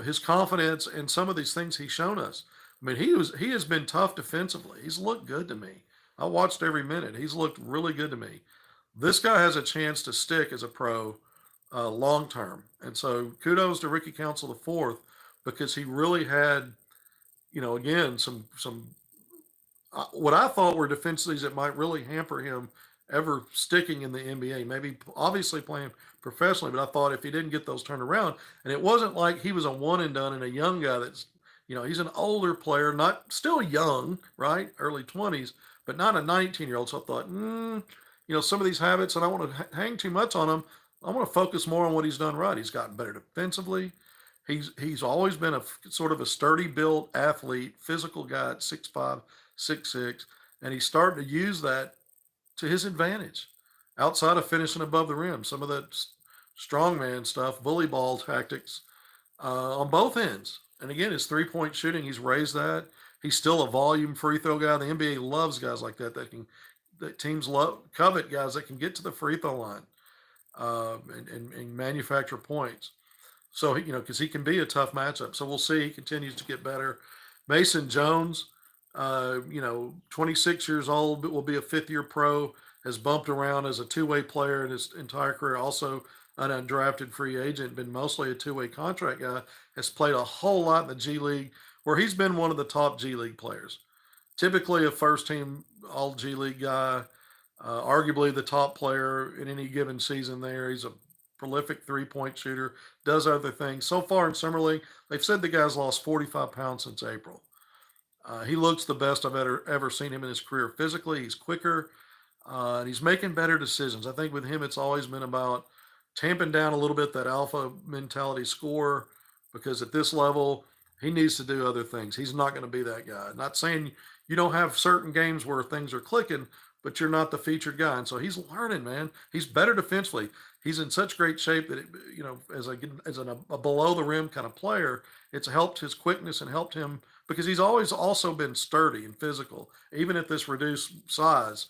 his confidence and some of these things he's shown us. I mean, he has been tough defensively. He's looked good to me. I watched every minute. He's looked really good to me. This guy has a chance to stick as a pro long term, and so kudos to Ricky Council the fourth because he really had, again some what I thought were defensives that might really hamper him ever sticking in the NBA. Maybe obviously playing professionally, but I thought if he didn't get those turned around, and it wasn't like he was a one and done and a young guy that's, he's an older player, not still young, right? Early 20s, but not a 19-year-old. So I thought, some of these habits, and I want to hang too much on him. I want to focus more on what he's done right. He's gotten better defensively. He's always been a sort of a sturdy built athlete, physical guy at 6'5", 6'6", and he's starting to use that to his advantage outside of finishing above the rim. Some of that strongman stuff, bully ball tactics on both ends. And again, his 3-point shooting, he's raised that. He's still a volume free throw guy. The NBA loves guys like that that teams covet guys that can get to the free throw line and manufacture points. So, because he can be a tough matchup. So we'll see. He continues to get better. Mason Jones, 26 years old, but will be a fifth-year pro, has bumped around as a two-way player in his entire career, also an undrafted free agent, been mostly a two-way contract guy, has played a whole lot in the G League, where he's been one of the top G League players. Typically a first-team all-G League guy, arguably the top player in any given season there. He's a prolific three-point shooter, does other things. So far in Summer League, they've said the guy's lost 45 pounds since April. He looks the best I've ever seen him in his career. Physically, he's quicker, and he's making better decisions. I think with him, it's always been about tamping down a little bit that alpha mentality score, because at this level, he needs to do other things. He's not going to be that guy. Not saying you don't have certain games where things are clicking, but you're not the featured guy. And so he's learning, man. He's better defensively. He's in such great shape that, as a below the rim kind of player, it's helped his quickness and helped him because he's always also been sturdy and physical. Even at this reduced size,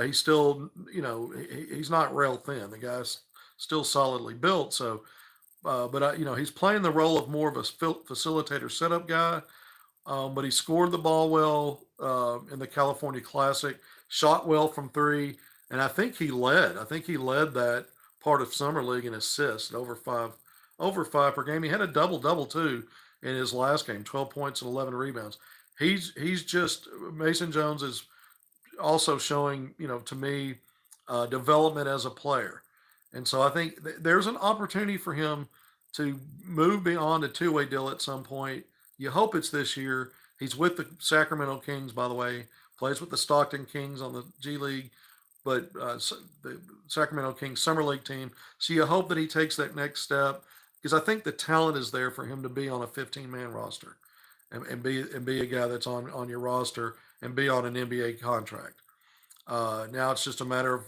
he's still, he's not rail thin. The guy's still solidly built. So, but he's playing the role of more of a facilitator setup guy. But he scored the ball well in the California Classic, shot well from three, and I think he led. That part of Summer League in assists, over five per game. He had a double too in his last game, 12 points and 11 rebounds. He's just Mason Jones is also showing, to me, development as a player. And so I think there's an opportunity for him to move beyond a two-way deal at some point. You hope it's this year. He's with the Sacramento Kings, by the way, plays with the Stockton Kings on the G League, but the Sacramento Kings Summer League team. So you hope that he takes that next step, because I think the talent is there for him to be on a 15-man roster and be a guy that's on your roster and be on an NBA contract. Now it's just a matter of,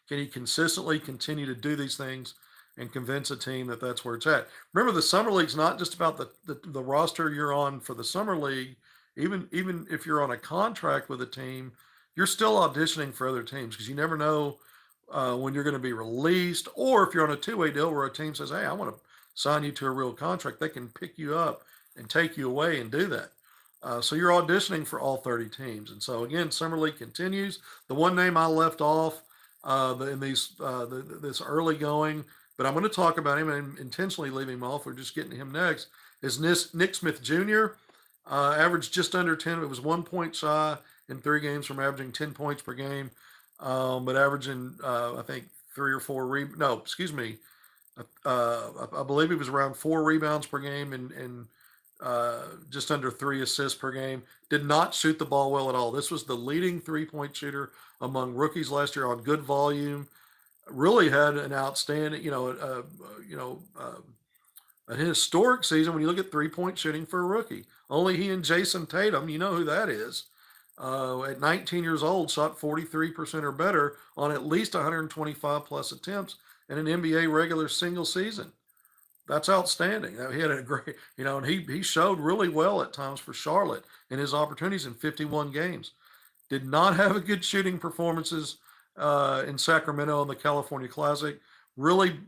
can he consistently continue to do these things and convince a team that that's where it's at. Remember, the Summer League's not just about the roster you're on for the Summer League. Even if you're on a contract with a team, you're still auditioning for other teams, because you never know when you're going to be released, or if you're on a two-way deal where a team says, hey, I want to sign you to a real contract, they can pick you up and take you away and do that. So you're auditioning for all 30 teams. And so, again, Summer League continues. The one name I left off in this early going, but I'm going to talk about him and intentionally leave him off. We're just getting to him next, is Nick Smith Jr. Averaged just under 10. It was 1 point shy in 3 games from averaging 10 points per game, but averaging, I think, 3 or 4 no, excuse me. I believe he was around 4 rebounds per game and just under 3 assists per game. Did not shoot the ball well at all. This was the leading 3-point shooter among rookies last year on good volume. Really had an outstanding, a a historic season when you look at 3-point shooting for a rookie. Only he and Jason Tatum, you know who that is, at 19 years old, shot 43% or better on at least 125 plus attempts in an NBA regular single season. That's outstanding. He had a great, and he showed really well at times for Charlotte in his opportunities in 51 games. Did not have a good shooting performances in Sacramento in the California Classic. Really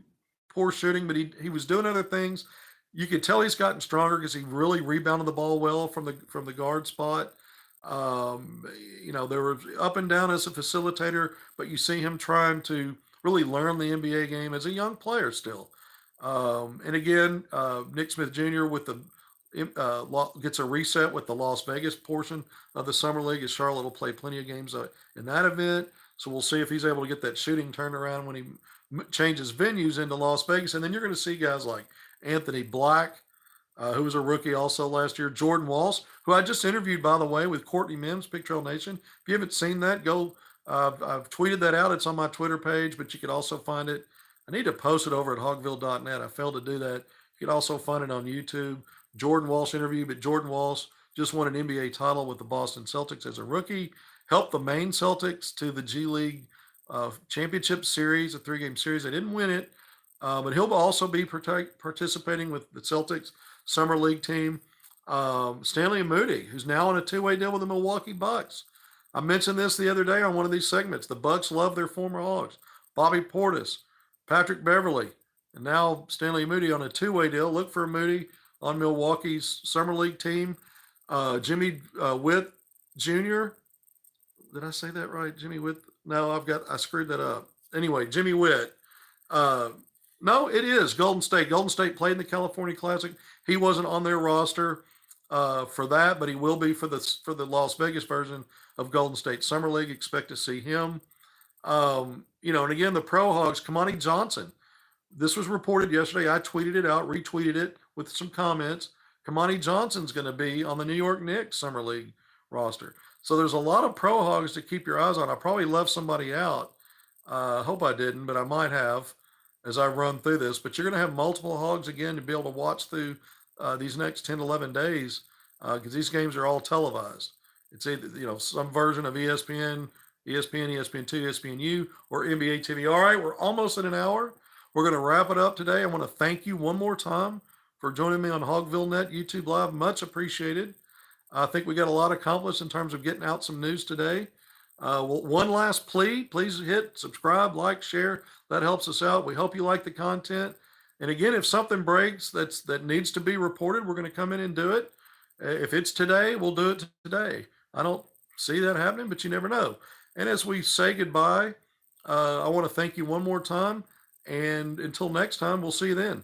poor shooting, but he was doing other things. You could tell he's gotten stronger because he really rebounded the ball well from the guard spot. There was up and down as a facilitator, but you see him trying to really learn the NBA game as a young player still. And again, Nick Smith Jr. with the gets a reset with the Las Vegas portion of the summer league, as Charlotte will play plenty of games in that event. So we'll see if he's able to get that shooting turned around when he changes venues into Las Vegas. And then you're going to see guys like Anthony Black, who was a rookie also last year, Jordan Walsh, who I just interviewed, by the way, with Courtney Mims, Big Trail Nation. If you haven't seen that, go. I've tweeted that out. It's on my Twitter page, but you could also find it. I need to post it over at HogvilleNET. I failed to do that. You could also find it on YouTube. Jordan Walsh interview, but Jordan Walsh just won an NBA title with the Boston Celtics as a rookie, helped the Maine Celtics to the G League Championship Series, a 3-game series. They didn't win it, but he'll also be participating with the Celtics Summer League team. Stanley Moody, who's now on a 2-way deal with the Milwaukee Bucks. I mentioned this the other day on one of these segments. The Bucks love their former Hogs. Bobby Portis, Patrick Beverley, and now Stanley Moody on a 2-way deal. Look for Moody on Milwaukee's Summer League team. Jimmy Witt Jr. Did I say that right? Jimmy Witt? No, I screwed that up. Anyway, Jimmy Witt. No, it is Golden State. Golden State played in the California Classic. He wasn't on their roster for that, but he will be for the Las Vegas version of Golden State Summer League. Expect to see him. And again, the Pro Hogs, Kamani Johnson. This was reported yesterday. I tweeted it out, retweeted it with some comments. Kamani Johnson's going to be on the New York Knicks Summer League roster. So there's a lot of Pro Hogs to keep your eyes on. I probably left somebody out. I hope I didn't, but I might have as I run through this. But you're going to have multiple Hogs again to be able to watch through these next 10, 11 days because these games are all televised. It's either, some version of ESPN, ESPN2, ESPNU, or NBA TV. All right, we're almost at an hour. We're going to wrap it up today. I want to thank you one more time for joining me on HogvilleNET YouTube Live. Much appreciated. I think we got a lot accomplished in terms of getting out some news today. One last plea, please hit subscribe, like, share. That helps us out. We hope you like the content. And again, if something breaks that needs to be reported, we're going to come in and do it. If it's today, we'll do it today. I don't see that happening, but you never know. And as we say goodbye, I want to thank you one more time. And until next time, we'll see you then.